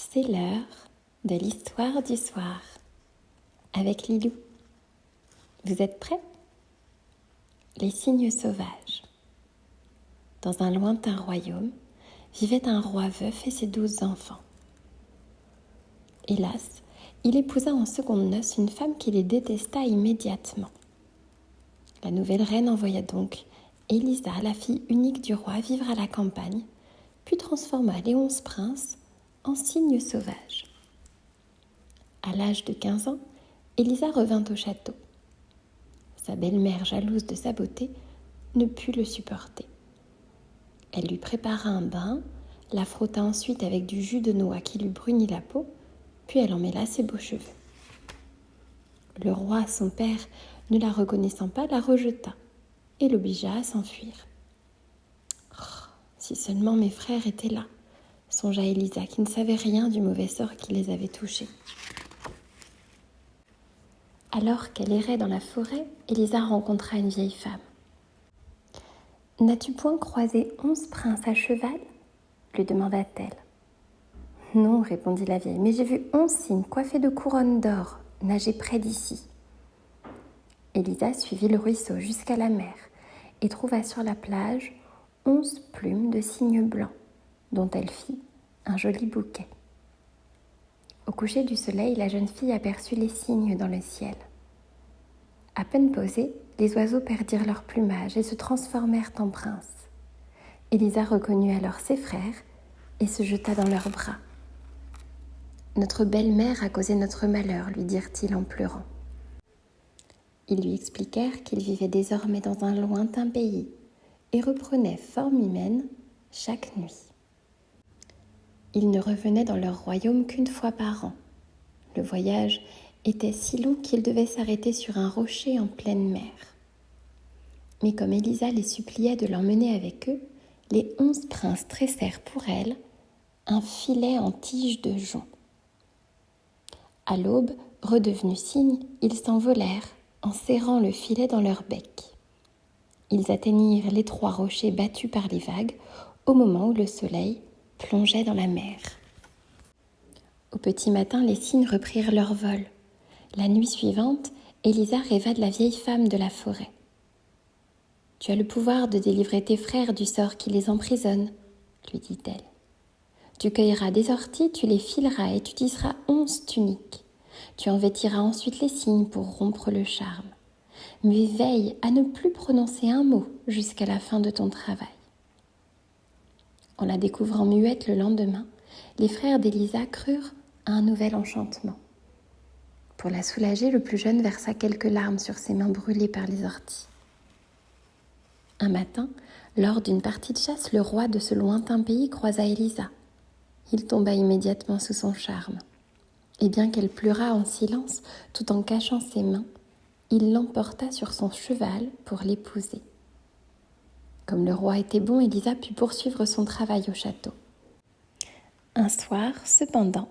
C'est l'heure de l'histoire du soir avec Lilou. Vous êtes prêts? Les cygnes sauvages. Dans un lointain royaume, vivait un roi veuf et ses 12 enfants. Hélas, il épousa en secondes noces une femme qui les détesta immédiatement. La nouvelle reine envoya donc Élisa, la fille unique du roi, vivre à la campagne, puis transforma les 11 princes en cygnes sauvages. À l'âge de 15 ans, Élisa revint au château. Sa belle-mère, jalouse de sa beauté, ne put le supporter. Elle lui prépara un bain, la frotta ensuite avec du jus de noix qui lui brunit la peau, puis elle en mêla ses beaux cheveux. Le roi, son père, ne la reconnaissant pas, la rejeta et l'obligea à s'enfuir. Oh, si seulement mes frères étaient là, songea Élisa, qui ne savait rien du mauvais sort qui les avait touchés. Alors qu'elle errait dans la forêt, Élisa rencontra une vieille femme. « N'as-tu point croisé 11 princes à cheval ?» lui demanda-t-elle. « Non, répondit la vieille, mais j'ai vu 11 cygnes coiffés de couronnes d'or nager près d'ici. » Élisa suivit le ruisseau jusqu'à la mer et trouva sur la plage 11 plumes de cygnes blancs, dont elle fit un joli bouquet. Au coucher du soleil, la jeune fille aperçut les cygnes dans le ciel. À peine posés, les oiseaux perdirent leur plumage et se transformèrent en princes. Élisa reconnut alors ses frères et se jeta dans leurs bras. « Notre belle-mère a causé notre malheur, lui dirent-ils en pleurant. Ils lui expliquèrent qu'ils vivaient désormais dans un lointain pays et reprenaient forme humaine chaque nuit. Ils ne revenaient dans leur royaume qu'une fois par an. Le voyage était si long qu'ils devaient s'arrêter sur un rocher en pleine mer. Mais comme Élisa les suppliait de l'emmener avec eux, les 11 princes tressèrent pour elle un filet en tige de jonc. À l'aube, redevenus cygnes, ils s'envolèrent en serrant le filet dans leur bec. Ils atteignirent les 3 rochers battus par les vagues au moment où le soleil plongeait dans la mer. Au petit matin, les cygnes reprirent leur vol. La nuit suivante, Élisa rêva de la vieille femme de la forêt. « Tu as le pouvoir de délivrer tes frères du sort qui les emprisonne, » lui dit-elle. « Tu cueilleras des orties, tu les fileras et tu tisseras 11 tuniques. Tu en vêtiras ensuite les cygnes pour rompre le charme. Mais veille à ne plus prononcer un mot jusqu'à la fin de ton travail. » En la découvrant muette le lendemain, les frères d'Élisa crurent à un nouvel enchantement. Pour la soulager, le plus jeune versa quelques larmes sur ses mains brûlées par les orties. Un matin, lors d'une partie de chasse, le roi de ce lointain pays croisa Élisa. Il tomba immédiatement sous son charme. Et bien qu'elle pleurât en silence, tout en cachant ses mains, il l'emporta sur son cheval pour l'épouser. Comme le roi était bon, Élisa put poursuivre son travail au château. Un soir, cependant,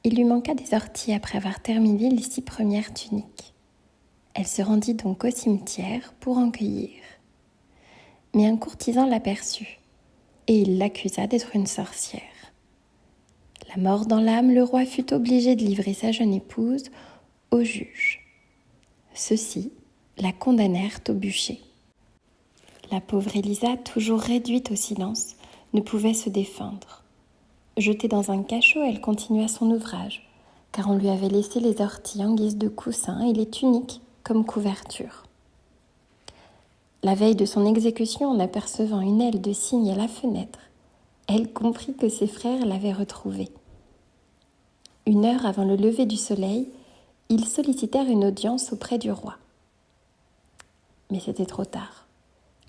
il lui manqua des orties après avoir terminé les 6 premières tuniques. Elle se rendit donc au cimetière pour en cueillir. Mais un courtisan l'aperçut et il l'accusa d'être une sorcière. La mort dans l'âme, le roi fut obligé de livrer sa jeune épouse au juge. Ceux-ci la condamnèrent au bûcher. La pauvre Élisa, toujours réduite au silence, ne pouvait se défendre. Jetée dans un cachot, elle continua son ouvrage, car on lui avait laissé les orties en guise de coussin et les tuniques comme couverture. La veille de son exécution, en apercevant une aile de cygne à la fenêtre, elle comprit que ses frères l'avaient retrouvée. 1 heure avant le lever du soleil, ils sollicitèrent une audience auprès du roi. Mais c'était trop tard.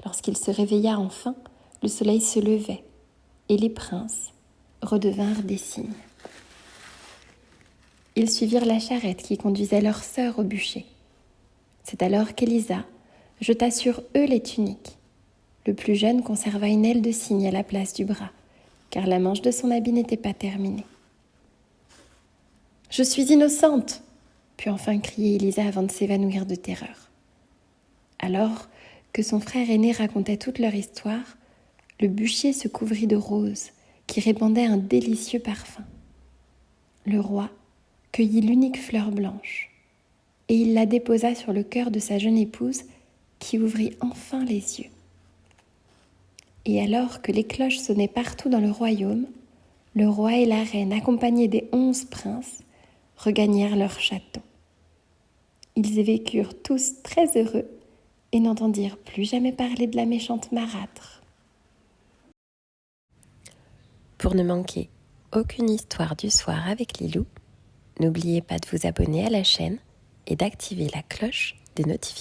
Lorsqu'il se réveilla enfin, le soleil se levait et les princes redevinrent des cygnes. Ils suivirent la charrette qui conduisait leur sœur au bûcher. C'est alors qu'Élisa jeta sur eux les tuniques. Le plus jeune conserva une aile de cygne à la place du bras, car la manche de son habit n'était pas terminée. « Je suis innocente !» put enfin crier Élisa avant de s'évanouir de terreur. Alors que son frère aîné racontait toute leur histoire, le bûcher se couvrit de roses qui répandaient un délicieux parfum. le roi cueillit l'unique fleur blanche, et il la déposa sur le cœur de sa jeune épouse, qui ouvrit enfin les yeux. Et alors que les cloches sonnaient partout dans le royaume, le roi et la reine, accompagnés des 11 princes, regagnèrent leur château. Ils y vécurent tous très heureux et n'entendirent plus jamais parler de la méchante marâtre. Pour ne manquer aucune histoire du soir avec Lilou, n'oubliez pas de vous abonner à la chaîne et d'activer la cloche des notifications.